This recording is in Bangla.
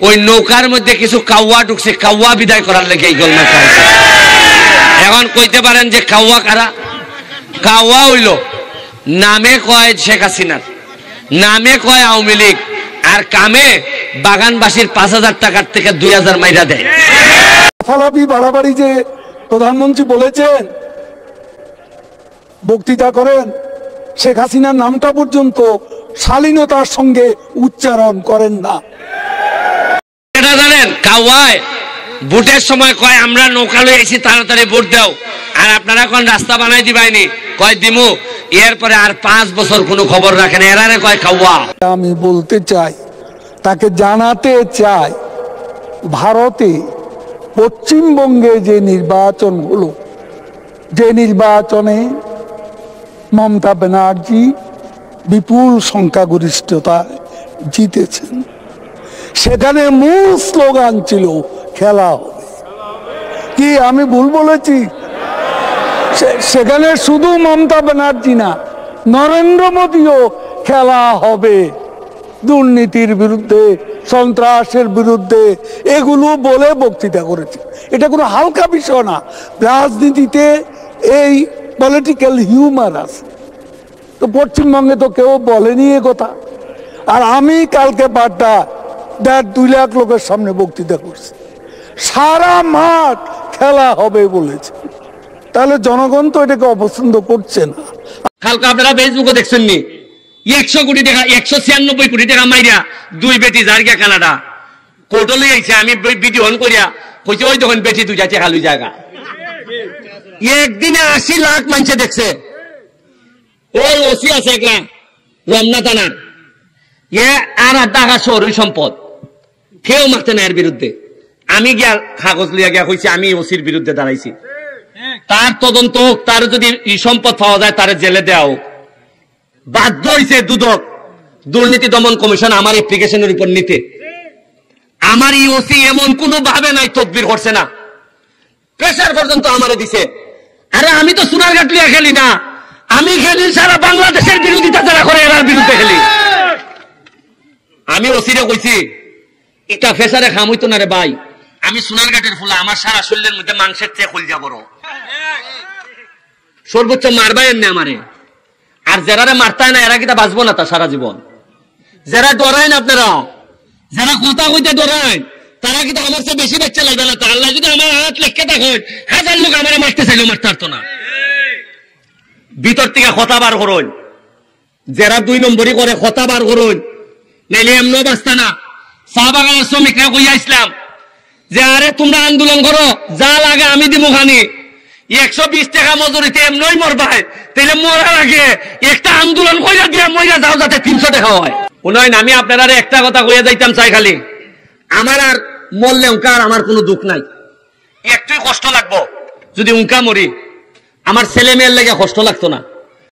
ওই নৌকার মধ্যে কিছু কাউয়া ঢুকছে, কাউয়া বিদায় করার লেগে এই গোল মাখা হয়েছে। এখন কইতে পারেন যে কাউয়া কারা? কাউয়া হইল নামে কয় শেখ হাসিনার, নামে কয় আওয়ামী লীগ, আর কামে বাগানবাসীর 5,000 টাকার থেকে 2,000 মাইরা দেয়। লাফালাফি বাড়াবাড়ি যে প্রধানমন্ত্রী বলেছেন, বক্তৃতা করেন, শেখ হাসিনার নামটা পর্যন্ত শালীনতার সঙ্গে উচ্চারণ করেন না। এটা জানেন কাওয়ায় ভোটের সময় কয় আমরা নৌকা লই আইছি, তাড়াতাড়ি ভোট দাও, আর আপনারা কোন রাস্তা বানাই দিবাইনি, কয় দিমু, এরপরে আর 5 বছর কোনো খবর রাখেন, এরারে কয় কাওয়া। আমি বলতে চাই, তাকে জানাতে চাই, ভারতে পশ্চিমবঙ্গে যে নির্বাচন হলো, যে নির্বাচনে মমতা ব্যানার্জি বিপুল সংখ্যাগরিষ্ঠতা জিতেছেন, সেখানে মূল স্লোগান ছিল খেলা হবে। কি আমি ভুল বলেছি? সেখানে শুধু মমতা ব্যানার্জি না, নরেন্দ্র মোদীও খেলা হবে, দুর্নীতির বিরুদ্ধে, সন্ত্রাসের বিরুদ্ধে, এগুলো বলে বক্তৃতা করেছে। এটা কোনো হালকা বিষয় না। রাজনীতিতে এই পলিটিক্যাল হিউমার আছে, তো পশ্চিমবঙ্গে তো কেউ বলেনি এ কথা। আর আমি কালকে বারটা 2 লাখ লোকের সামনে বক্তৃতা করছি, সারা মাঠ খেলা হবে বলেছে। তাহলে জনগণ তো এটাকে অপছন্দ করছে না। কালকে আপনারা ফেসবুকে দেখছেন নি, 100 কোটি টাকা, 196 কোটি টাকা মাইরা 2 বেটি জায়গা কানাডা কোর্টলে আইছে। আমি ভিডিও অন করিয়া কইছি ওই যখন বেটি 2 টাকা খালি জায়গা, একদিনে 80 লাখ মানুষ দেখছে। ওই ওসি আছে একটা রমনা থানার, আর টাকা শহরের সম্পদ, কেউ মারতে না এর বিরুদ্ধে। আমি গিয়া কাগজ লিয়া গিয়া কইছি আমি ওসির বিরুদ্ধে দাঁড়াইছি, তার তদন্ত হোক, তার যদি সম্পদ পাওয়া যায় তার জেলে দেওয়া হোক। বাধ্য হয়েছে দুদক, দুর্নীতি দমন কমিশন আমার অ্যাপ্লিকেশনের উপর নিতে। আমার ওসি এমন কোন ভাবে নাই তদবির করছে না, প্রেসার পর্যন্ত আমারে দিছে। আরে আমি তো সোনারঘাট লিয়া খেলি না, আমি খেলি সারা বাংলাদেশের বিরোধিতা যারা করে এর বিরুদ্ধে খেলি। আমি ওসিরে কইছি এটা ফেসারে খাম হইতো না রে ভাই, আমি সোনারঘাটের ফুলা, আমার সারা শরীরের মধ্যে মাংসের চেয়ে খুলজা বড়, সর্বোচ্চ মারবাই এমনি আমারে। আর যারা মারতায় না এরা কিটা বাঁচবো না তা সারা জীবন। যারা ডরায় না আপনারা, যারা কথা কইতে ডরায়, তারা কিন্তু আমার চেয়ে বেশি বাচ্চা লাগবে না। আল্লাহ যদি আমার হাত লেখকে থাকেন, 1000 লোক আমার মারতে চাইলেও মারতে পারতো না। ভিতর থেকে কথা বার করুন, যারা 2 নম্বরই করে কথা বার করুন, নাইলে এমনও বাঁচতা না। চা বাগানের শ্রমিকরা কইয়া ইসলাম যে আরে তোমরা আন্দোলন করো, যা লাগে আমি দিব খানি, 120 টাকা মজুরিতে এমনই মরবাই, তাহলে মরার আগে একটা আন্দোলন কইরা দিয়া মইরা যাও যাতে 300 টাকা হয়। উন্নয়ন আমি আপনারা একটা কথা কইয়া যাইতাম চাই, খালি আমার আর মরলে উনকা আর আমার কোনো দুঃখ নাই, একটুই কষ্ট লাগবো। যদি উনকা মরি আমার ছেলে মেয়ের লেগে কষ্ট লাগতো না।